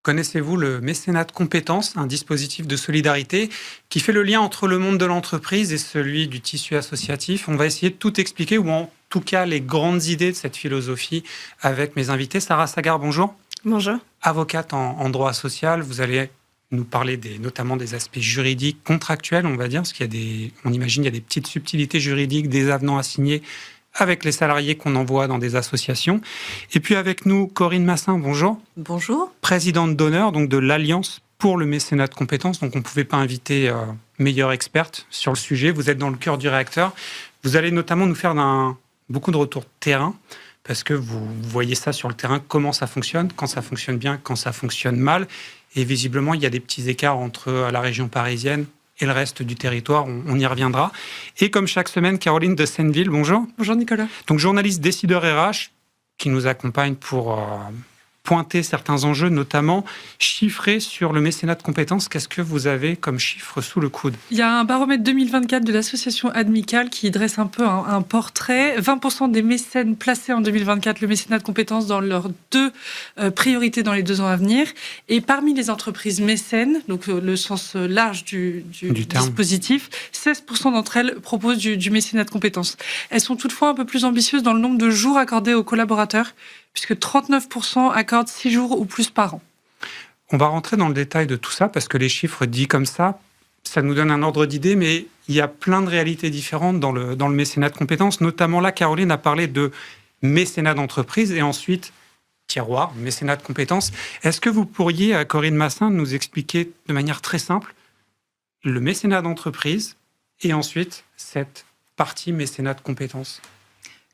Connaissez-vous le mécénat de compétences, un dispositif de solidarité qui fait le lien entre le monde de l'entreprise et celui du tissu associatif? On va essayer de tout expliquer, ou en tout cas les grandes idées de cette philosophie avec mes invités. Sarah Sagar, bonjour. Bonjour. Avocate en droit social, vous allez nous parler notamment des aspects juridiques, contractuels, on va dire, parce on imagine, il y a des petites subtilités juridiques, des avenants à signer avec les salariés qu'on envoie dans des associations. Et puis avec nous, Corinne Massin, bonjour. Bonjour. Présidente d'honneur donc de l'Alliance pour le mécénat de compétences. Donc on ne pouvait pas inviter meilleure experte sur le sujet. Vous êtes dans le cœur du réacteur. Vous allez notamment nous faire beaucoup de retours de terrain, parce que vous voyez ça sur le terrain, comment ça fonctionne, quand ça fonctionne bien, quand ça fonctionne mal. Et visiblement, il y a des petits écarts entre la région parisienne et le reste du territoire, on y reviendra. Et comme chaque semaine, Caroline de Senneville, bonjour. Bonjour Nicolas. Donc journaliste décideur RH, qui nous accompagne pour pointer certains enjeux, notamment chiffrés sur le mécénat de compétences. Qu'est-ce que vous avez comme chiffre sous le coude? Il y a un baromètre 2024 de l'association Admical qui dresse un peu un portrait. 20% des mécènes placés en 2024 le mécénat de compétences dans leurs deux priorités dans les 2 ans à venir. Et parmi les entreprises mécènes, donc le sens large du dispositif, 16% d'entre elles proposent du mécénat de compétences. Elles sont toutefois un peu plus ambitieuses dans le nombre de jours accordés aux collaborateurs, puisque 39% accordent 6 jours ou plus par an. On va rentrer dans le détail de tout ça, parce que les chiffres dits comme ça nous donne un ordre d'idée, mais il y a plein de réalités différentes dans le mécénat de compétences. Notamment là, Caroline a parlé de mécénat d'entreprise et ensuite tiroir, mécénat de compétences. Est-ce que vous pourriez, Corinne Massin, nous expliquer de manière très simple le mécénat d'entreprise et ensuite cette partie mécénat de compétences?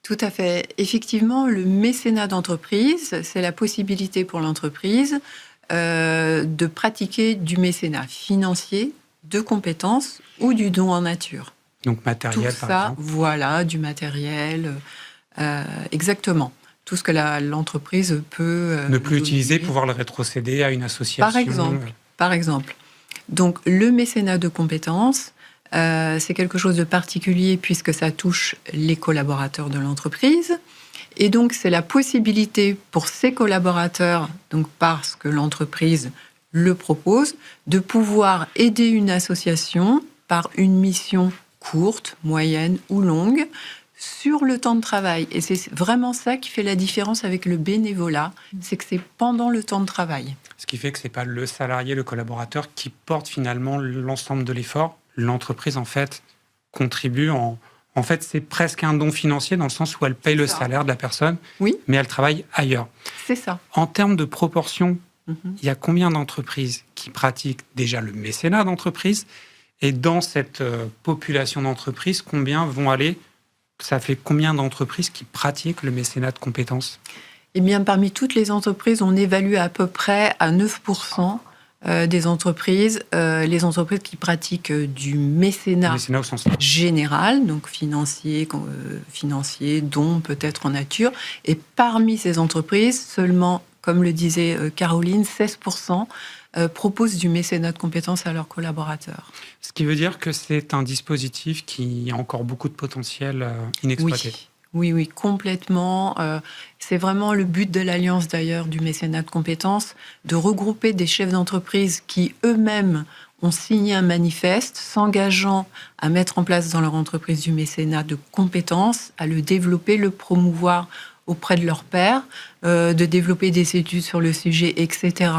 Tout à fait. Effectivement, le mécénat d'entreprise, c'est la possibilité pour l'entreprise de pratiquer du mécénat financier, de compétences ou du don en nature. Donc matériel, tout ça, par exemple. Voilà, du matériel, exactement. Tout ce que l'entreprise peut... ne plus utiliser, pouvoir le rétrocéder à une association. Par exemple. Donc, le mécénat de compétences, c'est quelque chose de particulier puisque ça touche les collaborateurs de l'entreprise. Et donc, c'est la possibilité pour ces collaborateurs, donc parce que l'entreprise le propose, de pouvoir aider une association par une mission courte, moyenne ou longue sur le temps de travail. Et c'est vraiment ça qui fait la différence avec le bénévolat, c'est que c'est pendant le temps de travail. Ce qui fait que ce n'est pas le salarié, le collaborateur qui porte finalement l'ensemble de l'effort. L'entreprise, en fait, contribue En fait, c'est presque un don financier dans le sens où elle paye le salaire de la personne, oui, mais elle travaille ailleurs. C'est ça. En termes de proportion, il y a combien d'entreprises qui pratiquent déjà le mécénat d'entreprise? Et dans cette population d'entreprises, combien vont aller? Ça fait combien d'entreprises qui pratiquent le mécénat de compétences? Eh bien, parmi toutes les entreprises, on évalue à peu près à 9% des entreprises, les entreprises qui pratiquent du mécénat au sens général, donc financier, dons peut-être en nature. Et parmi ces entreprises, seulement, comme le disait Caroline, 16% proposent du mécénat de compétences à leurs collaborateurs. Ce qui veut dire que c'est un dispositif qui a encore beaucoup de potentiel inexploité. Oui, complètement. C'est vraiment le but de l'Alliance, d'ailleurs, du mécénat de compétences, de regrouper des chefs d'entreprise qui, eux-mêmes, ont signé un manifeste s'engageant à mettre en place dans leur entreprise du mécénat de compétences, à le développer, le promouvoir auprès de leurs pairs, de développer des études sur le sujet, etc.,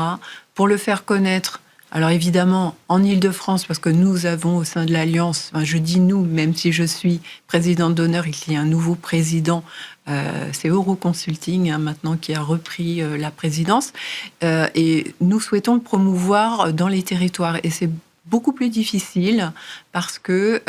pour le faire connaître. Alors évidemment, en Île-de-France, parce que nous avons au sein de l'Alliance, je dis nous, même si je suis présidente d'honneur et qu'il y a un nouveau président, c'est Euroconsulting maintenant qui a repris la présidence, et nous souhaitons le promouvoir dans les territoires. Et c'est beaucoup plus difficile parce que...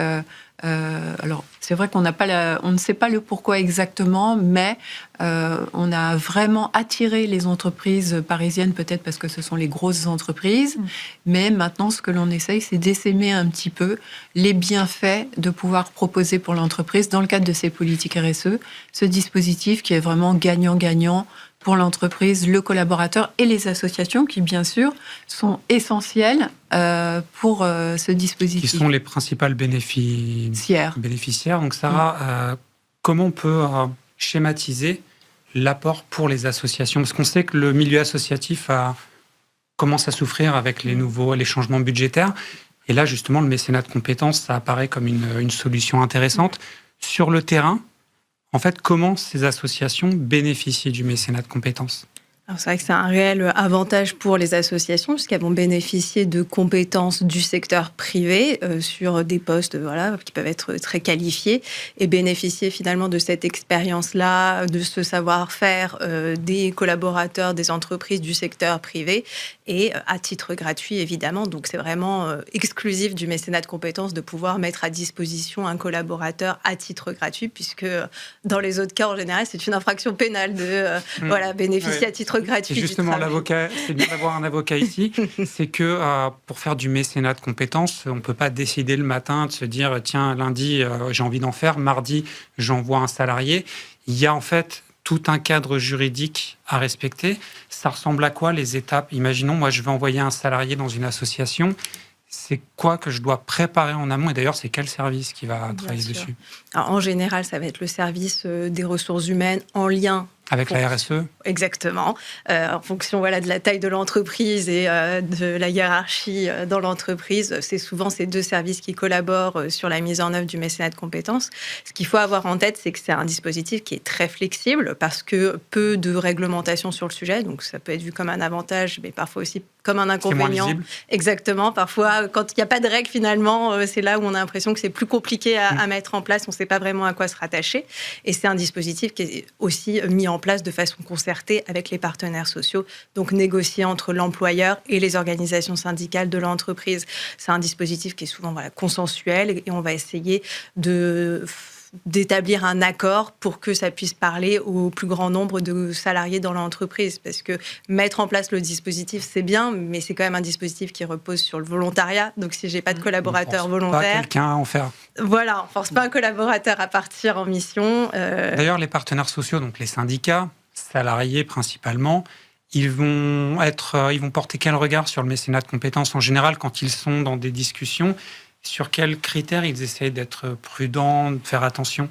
alors, c'est vrai qu'on on ne sait pas le pourquoi exactement, mais on a vraiment attiré les entreprises parisiennes, peut-être parce que ce sont les grosses entreprises. Mais maintenant, ce que l'on essaye, c'est d'essaimer un petit peu les bienfaits de pouvoir proposer pour l'entreprise, dans le cadre de ces politiques RSE, ce dispositif qui est vraiment gagnant-gagnant pour l'entreprise, le collaborateur et les associations qui, bien sûr, sont essentielles pour ce dispositif. Qui sont les principales bénéficiaires. Donc Sarah, comment on peut schématiser l'apport pour les associations? Parce qu'on sait que le milieu associatif a commence à souffrir avec les changements budgétaires. Et là, justement, le mécénat de compétences, ça apparaît comme une solution intéressante. Sur le terrain, en fait, comment ces associations bénéficient du mécénat de compétences ? Alors c'est vrai que c'est un réel avantage pour les associations puisqu'elles vont bénéficier de compétences du secteur privé sur des postes qui peuvent être très qualifiés et bénéficier finalement de cette expérience-là, de ce savoir-faire des collaborateurs des entreprises du secteur privé et à titre gratuit évidemment. Donc c'est vraiment exclusif du mécénat de compétences de pouvoir mettre à disposition un collaborateur à titre gratuit puisque dans les autres cas en général c'est une infraction pénale de bénéficier à titre gratuit. Et justement, l'avocat, c'est bien d'avoir un avocat ici, c'est que pour faire du mécénat de compétences, on ne peut pas décider le matin de se dire tiens, lundi, j'ai envie d'en faire, mardi, j'envoie un salarié. Il y a en fait tout un cadre juridique à respecter. Ça ressemble à quoi les étapes ? Imaginons, moi, je vais envoyer un salarié dans une association. C'est quoi que je dois préparer en amont ? Et d'ailleurs, c'est quel service qui va travailler dessus ? Alors, en général, ça va être le service des ressources humaines en lien avec la RSE ? Exactement. En fonction de la taille de l'entreprise et de la hiérarchie dans l'entreprise, c'est souvent ces deux services qui collaborent sur la mise en œuvre du mécénat de compétences. Ce qu'il faut avoir en tête, c'est que c'est un dispositif qui est très flexible parce que peu de réglementation sur le sujet. Donc, ça peut être vu comme un avantage, mais parfois aussi comme un inconvénient. C'est moins visible. Exactement. Parfois, quand il n'y a pas de règles, finalement, c'est là où on a l'impression que c'est plus compliqué à mettre en place. On ne sait pas vraiment à quoi se rattacher. Et c'est un dispositif qui est aussi mis en place de façon concertée avec les partenaires sociaux, donc négocié entre l'employeur et les organisations syndicales de l'entreprise. C'est un dispositif qui est souvent consensuel et on va essayer d'établir un accord pour que ça puisse parler au plus grand nombre de salariés dans l'entreprise. Parce que mettre en place le dispositif, c'est bien, mais c'est quand même un dispositif qui repose sur le volontariat. Donc, si j'ai pas de collaborateur volontaire... Pas quelqu'un à en faire. Voilà, on force pas un collaborateur à partir en mission. D'ailleurs, les partenaires sociaux, donc les syndicats, salariés principalement, ils vont porter quel regard sur le mécénat de compétences en général quand ils sont dans des discussions ? Sur quels critères ils essaient d'être prudents, de faire attention ?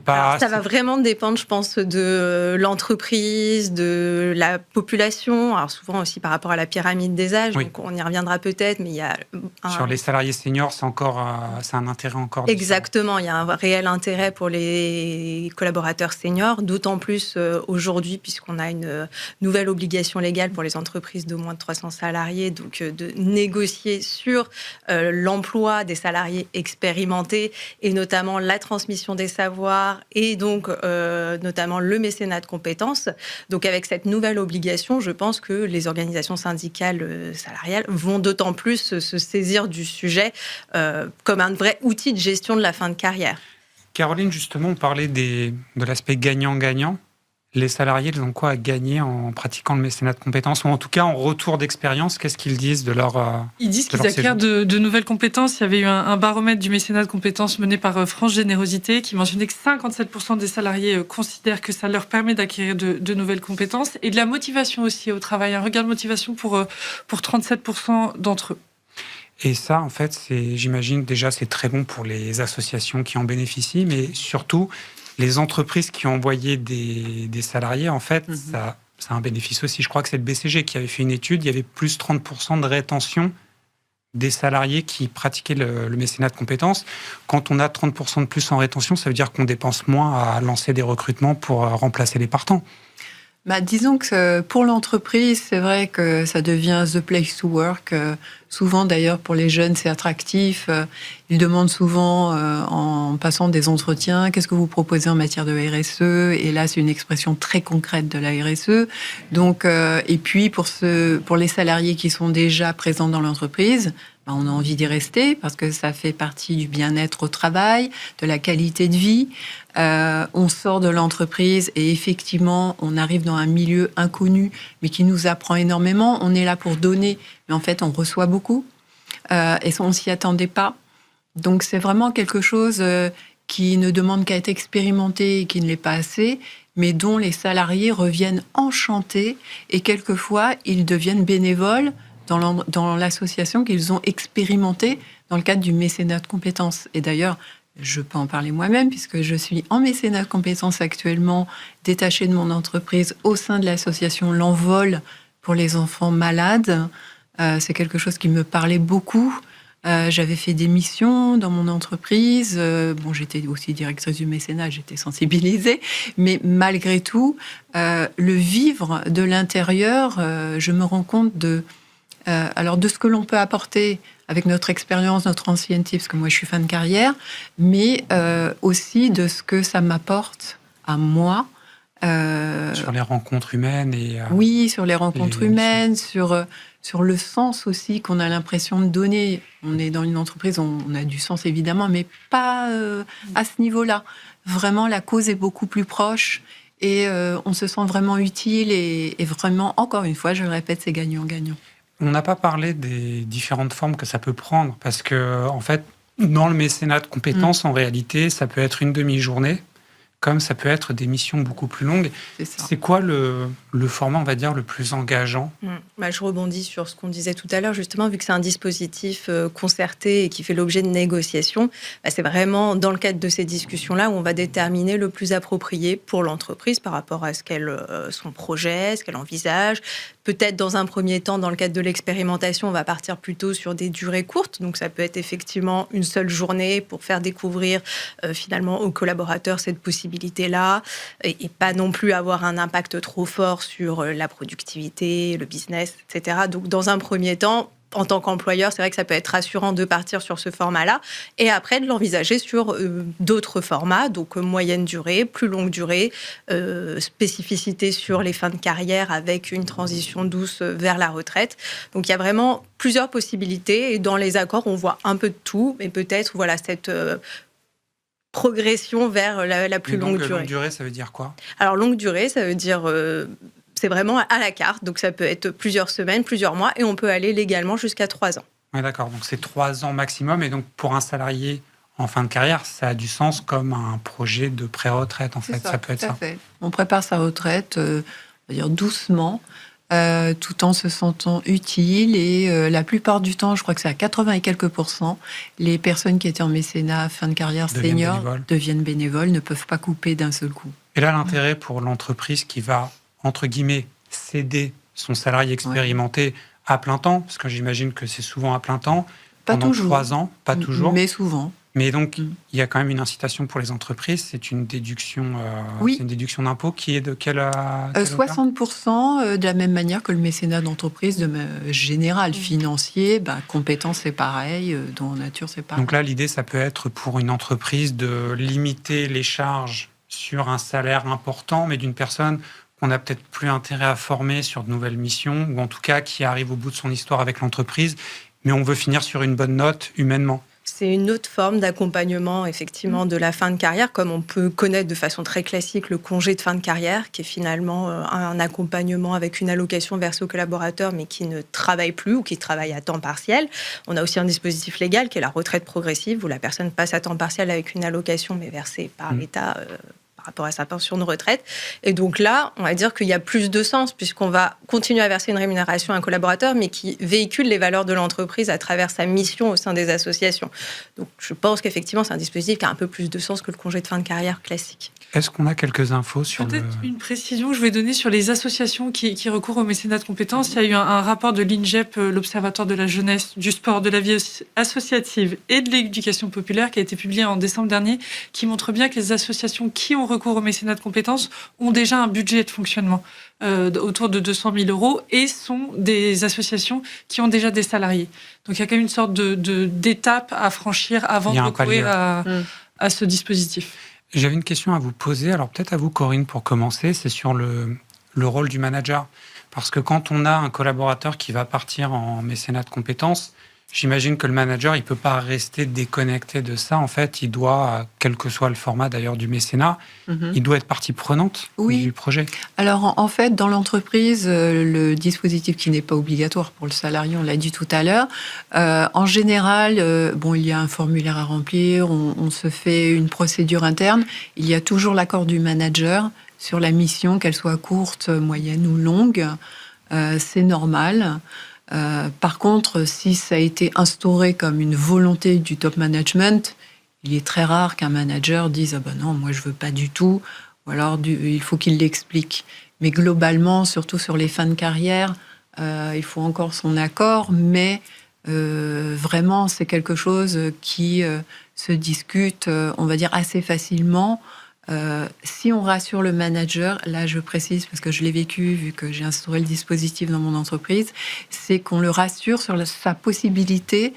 Alors, ça va vraiment dépendre, je pense, de l'entreprise, de la population. Alors souvent aussi par rapport à la pyramide des âges. Oui. Donc on y reviendra peut-être, mais il y a sur les salariés seniors, c'est un intérêt encore. Exactement, il y a un réel intérêt pour les collaborateurs seniors, d'autant plus aujourd'hui puisqu'on a une nouvelle obligation légale pour les entreprises de moins de 300 salariés, donc de négocier sur l'emploi des salariés expérimentés et notamment la transmission des savoirs et donc notamment le mécénat de compétences. Donc avec cette nouvelle obligation, je pense que les organisations syndicales salariales vont d'autant plus se saisir du sujet comme un vrai outil de gestion de la fin de carrière. Caroline, justement, on parlait de l'aspect gagnant-gagnant. Les salariés, ils ont quoi à gagner en pratiquant le mécénat de compétences, ou en tout cas en retour d'expérience? Qu'est-ce qu'ils disent de leur Ils disent qu'ils acquièrent de nouvelles compétences. Il y avait eu un baromètre du mécénat de compétences mené par France Générosité qui mentionnait que 57% des salariés considèrent que ça leur permet d'acquérir de nouvelles compétences et de la motivation aussi au travail. Un regain de motivation pour 37% d'entre eux. Et ça, en fait, j'imagine déjà, c'est très bon pour les associations qui en bénéficient, mais surtout les entreprises qui ont envoyé des salariés, en fait, ça a un bénéfice aussi. Je crois que c'est le BCG qui avait fait une étude, il y avait plus 30% de rétention des salariés qui pratiquaient le mécénat de compétences. Quand on a 30% de plus en rétention, ça veut dire qu'on dépense moins à lancer des recrutements pour remplacer les partants. Disons que pour l'entreprise, c'est vrai que ça devient the place to work. Souvent, d'ailleurs, pour les jeunes, c'est attractif. Ils demandent souvent, en passant des entretiens, qu'est-ce que vous proposez en matière de RSE ? Et là, c'est une expression très concrète de la RSE. Donc, et puis, pour les salariés qui sont déjà présents dans l'entreprise, on a envie d'y rester parce que ça fait partie du bien-être au travail, de la qualité de vie. On sort de l'entreprise et effectivement, on arrive dans un milieu inconnu, mais qui nous apprend énormément. On est là pour donner, mais en fait, on reçoit beaucoup. Et on ne s'y attendait pas. Donc, c'est vraiment quelque chose qui ne demande qu'à être expérimenté et qui ne l'est pas assez, mais dont les salariés reviennent enchantés et quelquefois, ils deviennent bénévoles dans l'association qu'ils ont expérimenté dans le cadre du mécénat de compétences. Et d'ailleurs, je peux en parler moi-même, puisque je suis en mécénat de compétences actuellement, détachée de mon entreprise au sein de l'association L'Envol, pour les enfants malades. C'est quelque chose qui me parlait beaucoup. J'avais fait des missions dans mon entreprise. J'étais aussi directrice du mécénat, j'étais sensibilisée. Mais malgré tout, le vivre de l'intérieur, je me rends compte de ce que l'on peut apporter avec notre expérience, notre ancienneté, parce que moi je suis fin de carrière, mais aussi de ce que ça m'apporte à moi. Sur les rencontres humaines et... Oui, sur les rencontres humaines, sur le sens aussi qu'on a l'impression de donner. On est dans une entreprise, on a du sens évidemment, mais pas à ce niveau-là. Vraiment, la cause est beaucoup plus proche et on se sent vraiment utile et vraiment, encore une fois, je le répète, c'est gagnant-gagnant. On n'a pas parlé des différentes formes que ça peut prendre parce que, en fait, dans le mécénat de compétences, en réalité, ça peut être une demi-journée, comme ça peut être des missions beaucoup plus longues. C'est quoi le format, on va dire, le plus engageant ? Je rebondis sur ce qu'on disait tout à l'heure, justement, vu que c'est un dispositif concerté et qui fait l'objet de négociations, c'est vraiment dans le cadre de ces discussions-là où on va déterminer le plus approprié pour l'entreprise par rapport à son projet, ce qu'elle envisage. Peut-être dans un premier temps, dans le cadre de l'expérimentation, on va partir plutôt sur des durées courtes. Donc ça peut être effectivement une seule journée pour faire découvrir finalement aux collaborateurs cette possibilité-là et pas non plus avoir un impact trop fort sur la productivité, le business, etc. Donc dans un premier temps, en tant qu'employeur, c'est vrai que ça peut être rassurant de partir sur ce format-là et après de l'envisager sur d'autres formats, donc moyenne durée, plus longue durée, spécificité sur les fins de carrière avec une transition douce vers la retraite. Donc il y a vraiment plusieurs possibilités et dans les accords, on voit un peu de tout, mais peut-être cette progression vers la plus longue durée. Longue durée, ça veut dire quoi ? Alors longue durée, ça veut dire... c'est vraiment à la carte, donc ça peut être plusieurs semaines, plusieurs mois, et on peut aller légalement jusqu'à 3 ans. Oui, d'accord, donc c'est 3 ans maximum, et donc pour un salarié en fin de carrière, ça a du sens comme un projet de pré-retraite, en fait, ça peut être ça. Fait. On prépare sa retraite, on va dire doucement, tout en se sentant utile, et la plupart du temps, je crois que c'est à 80 et quelques %, les personnes qui étaient en mécénat fin de carrière senior deviennent bénévoles, ne peuvent pas couper d'un seul coup. Et là, l'intérêt pour l'entreprise qui va entre guillemets, céder son salarié expérimenté à plein temps, parce que j'imagine que c'est souvent à plein temps, pas pendant toujours. 3 ans, pas toujours. Mais souvent. Mais donc, il y a quand même une incitation pour les entreprises, c'est une déduction, c'est une déduction d'impôt qui est de quelle 60% de la même manière que le mécénat d'entreprise de général, financier, compétences c'est pareil, dans nature c'est pareil. Donc là, l'idée, ça peut être pour une entreprise de limiter les charges sur un salaire important, mais d'une personne qu'on n'a peut-être plus intérêt à former sur de nouvelles missions, ou en tout cas qui arrive au bout de son histoire avec l'entreprise, mais on veut finir sur une bonne note humainement. C'est une autre forme d'accompagnement, effectivement, de la fin de carrière, comme on peut connaître de façon très classique le congé de fin de carrière, qui est finalement un accompagnement avec une allocation versée aux collaborateurs, mais qui ne travaille plus ou qui travaille à temps partiel. On a aussi un dispositif légal qui est la retraite progressive, où la personne passe à temps partiel avec une allocation, mais versée par l'État par rapport à sa pension de retraite. Et donc là, on va dire qu'il y a plus de sens, puisqu'on va continuer à verser une rémunération à un collaborateur, mais qui véhicule les valeurs de l'entreprise à travers sa mission au sein des associations. Donc je pense qu'effectivement, c'est un dispositif qui a un peu plus de sens que le congé de fin de carrière classique. Est-ce qu'on a quelques infos sur Peut-être une précision que je vais donner sur les associations qui recourent au mécénat de compétences. Il y a eu un rapport de l'INJEP, l'Observatoire de la jeunesse, du sport, de la vie associative et de l'éducation populaire, qui a été publié en décembre dernier, qui montre bien que les associations qui ont recours au mécénat de compétences ont déjà un budget de fonctionnement autour de 200 000 € et sont des associations qui ont déjà des salariés. Donc il y a quand même une sorte d'étape à franchir avant de recourir à ce dispositif. J'avais une question à vous poser, alors peut-être à vous Corinne pour commencer, c'est sur le rôle du manager. Parce que quand on a un collaborateur qui va partir en mécénat de compétences, j'imagine que le manager, il ne peut pas rester déconnecté de ça. En fait, il doit, quel que soit le format d'ailleurs du mécénat, il doit être partie prenante du projet. Alors en fait, dans l'entreprise, le dispositif qui n'est pas obligatoire pour le salarié, on l'a dit tout à l'heure, en général, il y a un formulaire à remplir, on se fait une procédure interne, il y a toujours l'accord du manager sur la mission, qu'elle soit courte, moyenne ou longue, c'est normal. Par contre, si ça a été instauré comme une volonté du top management, il est très rare qu'un manager dise « Ah ben non, moi je veux pas du tout », ou alors il faut qu'il l'explique. Mais globalement, surtout sur les fins de carrière, il faut encore son accord, mais vraiment, c'est quelque chose qui se discute, on va dire, assez facilement. Si on rassure le manager, là je précise parce que je l'ai vécu, vu que j'ai instauré le dispositif dans mon entreprise, c'est qu'on le rassure sur sa possibilité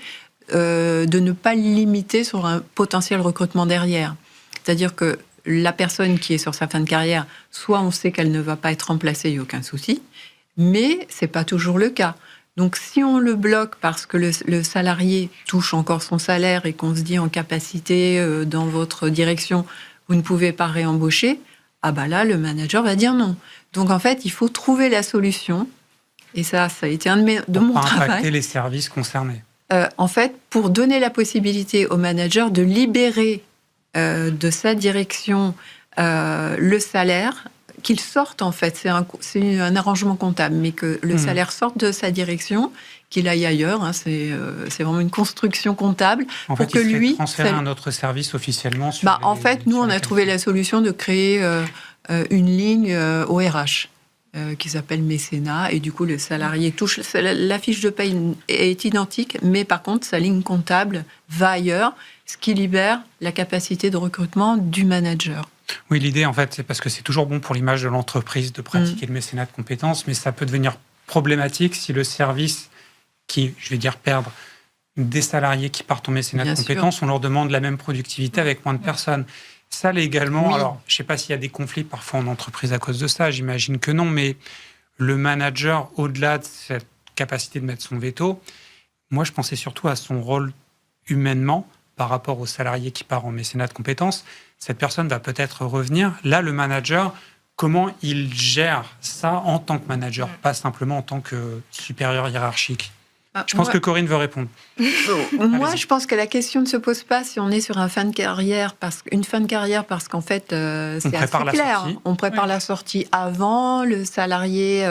de ne pas le limiter sur un potentiel recrutement derrière. C'est-à-dire que la personne qui est sur sa fin de carrière, soit on sait qu'elle ne va pas être remplacée, il n'y a aucun souci, mais ce n'est pas toujours le cas. Donc si on le bloque parce que le salarié touche encore son salaire et qu'on se dit en capacité dans votre direction, vous ne pouvez pas réembaucher, ah bah là, le manager va dire non. Donc en fait, il faut trouver la solution, et ça a été un de mon travail. Pour impacter les services concernés. En fait, pour donner la possibilité au manager de libérer de sa direction le salaire, qu'il sorte en fait, c'est un arrangement comptable, mais que le salaire sorte de sa direction, qu'il aille ailleurs, hein, c'est vraiment une construction comptable. En pour fait, que il lui transférer un autre service officiellement sur en fait, nous, on a trouvé la solution de créer une ligne au RH qui s'appelle mécénat, et du coup, le salarié touche... La fiche de paye est identique, mais par contre, sa ligne comptable va ailleurs, ce qui libère la capacité de recrutement du manager. Oui, l'idée, en fait, c'est parce que c'est toujours bon pour l'image de l'entreprise de pratiquer le mécénat de compétences, mais ça peut devenir problématique si le service qui, je vais dire, perdre des salariés qui partent en mécénat de compétences, on leur demande la même productivité avec moins de personnes. Ça, légalement, alors, je ne sais pas s'il y a des conflits parfois en entreprise à cause de ça, j'imagine que non, mais le manager, au-delà de cette capacité de mettre son veto, moi, je pensais surtout à son rôle humainement par rapport au salarié qui part en mécénat de compétences. Cette personne va peut-être revenir. Là, le manager, comment il gère ça en tant que manager, pas simplement en tant que supérieur hiérarchique? Je pense que Corinne veut répondre. Moi, je pense que la question ne se pose pas si on est sur une fin de carrière, parce qu'en fait, c'est assez clair. On prépare la sortie avant, le salarié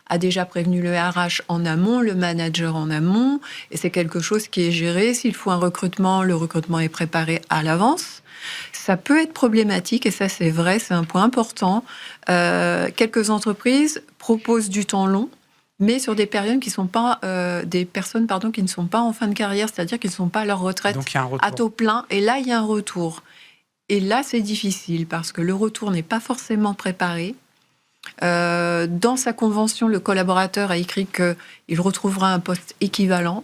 a déjà prévenu le RH en amont, le manager en amont, et c'est quelque chose qui est géré. S'il faut un recrutement, le recrutement est préparé à l'avance. Ça peut être problématique, et ça c'est vrai, c'est un point important. Quelques entreprises proposent du temps long, mais sur des périodes qui sont pas des personnes qui ne sont pas en fin de carrière, c'est-à-dire qu'ils ne sont pas à leur retraite à taux plein. Et là, il y a un retour. Et là, c'est difficile parce que le retour n'est pas forcément préparé. Dans sa convention, le collaborateur a écrit qu'il retrouvera un poste équivalent,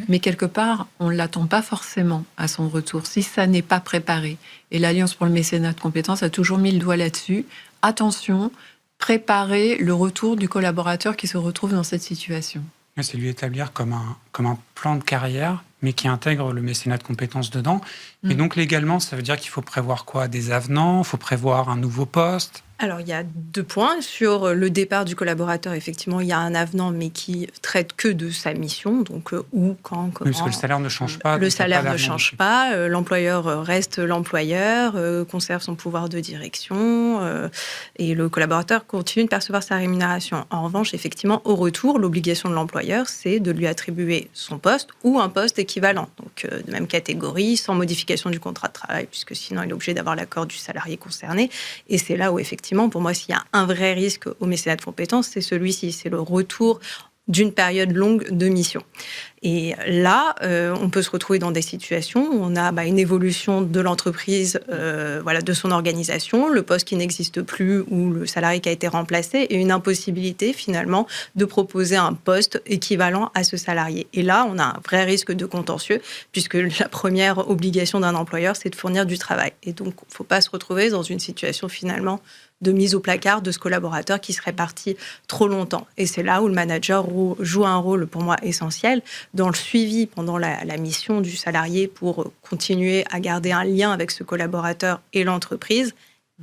mais quelque part, on ne l'attend pas forcément à son retour si ça n'est pas préparé. Et l'Alliance pour le mécénat de compétences a toujours mis le doigt là-dessus. Attention, préparer le retour du collaborateur qui se retrouve dans cette situation. C'est lui établir comme un plan de carrière, mais qui intègre le mécénat de compétences dedans. Et donc, légalement, ça veut dire qu'il faut prévoir quoi? Des avenants? Il faut prévoir un nouveau poste? Alors, il y a 2 points. Sur le départ du collaborateur, effectivement, il y a un avenant, mais qui traite que de sa mission, donc où, quand, comment... Oui, parce que le salaire ne change pas. Le salaire ne change pas, l'employeur reste l'employeur, conserve son pouvoir de direction, et le collaborateur continue de percevoir sa rémunération. En revanche, effectivement, au retour, l'obligation de l'employeur, c'est de lui attribuer son poste ou un poste équivalent, donc de même catégorie, sans modification du contrat de travail, puisque sinon il est obligé d'avoir l'accord du salarié concerné. Et c'est là où, effectivement, pour moi, s'il y a un vrai risque au mécénat de compétences, c'est celui-ci, c'est le retour d'une période longue de mission. Et là, on peut se retrouver dans des situations où on a une évolution de l'entreprise, de son organisation, le poste qui n'existe plus ou le salarié qui a été remplacé, et une impossibilité finalement de proposer un poste équivalent à ce salarié. Et là, on a un vrai risque de contentieux, puisque la première obligation d'un employeur, c'est de fournir du travail. Et donc, il ne faut pas se retrouver dans une situation finalement de mise au placard de ce collaborateur qui serait parti trop longtemps. Et c'est là où le manager joue un rôle, pour moi, essentiel dans le suivi pendant la mission du salarié pour continuer à garder un lien avec ce collaborateur et l'entreprise,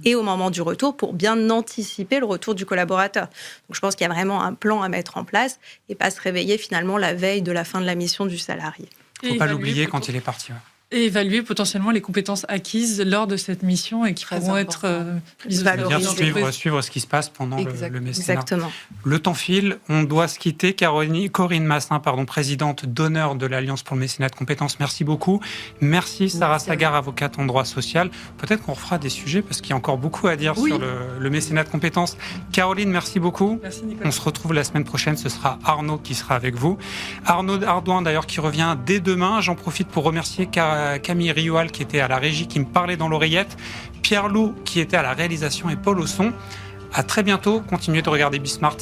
et au moment du retour pour bien anticiper le retour du collaborateur. Donc je pense qu'il y a vraiment un plan à mettre en place et pas se réveiller finalement la veille de la fin de la mission du salarié. Il ne faut pas l'oublier quand il est parti. Et évaluer potentiellement les compétences acquises lors de cette mission et qui Très pourront important. être mises Valorisées. Suivre ce qui se passe pendant le mécénat. Exactement. Le temps file, on doit se quitter. Corinne Massin, présidente d'honneur de l'Alliance pour le mécénat de compétences, merci beaucoup. Merci Sarah Sagar, avocate en droit social. Peut-être qu'on refera des sujets parce qu'il y a encore beaucoup à dire sur le mécénat de compétences. Caroline, merci beaucoup. Merci Nicolas. On se retrouve la semaine prochaine, ce sera Arnaud qui sera avec vous. Arnaud Ardouin d'ailleurs qui revient dès demain. J'en profite pour remercier Camille Rioal qui était à la régie, qui me parlait dans l'oreillette, Pierre Loup qui était à la réalisation et Paul au son. À très bientôt, continuez de regarder Bismart.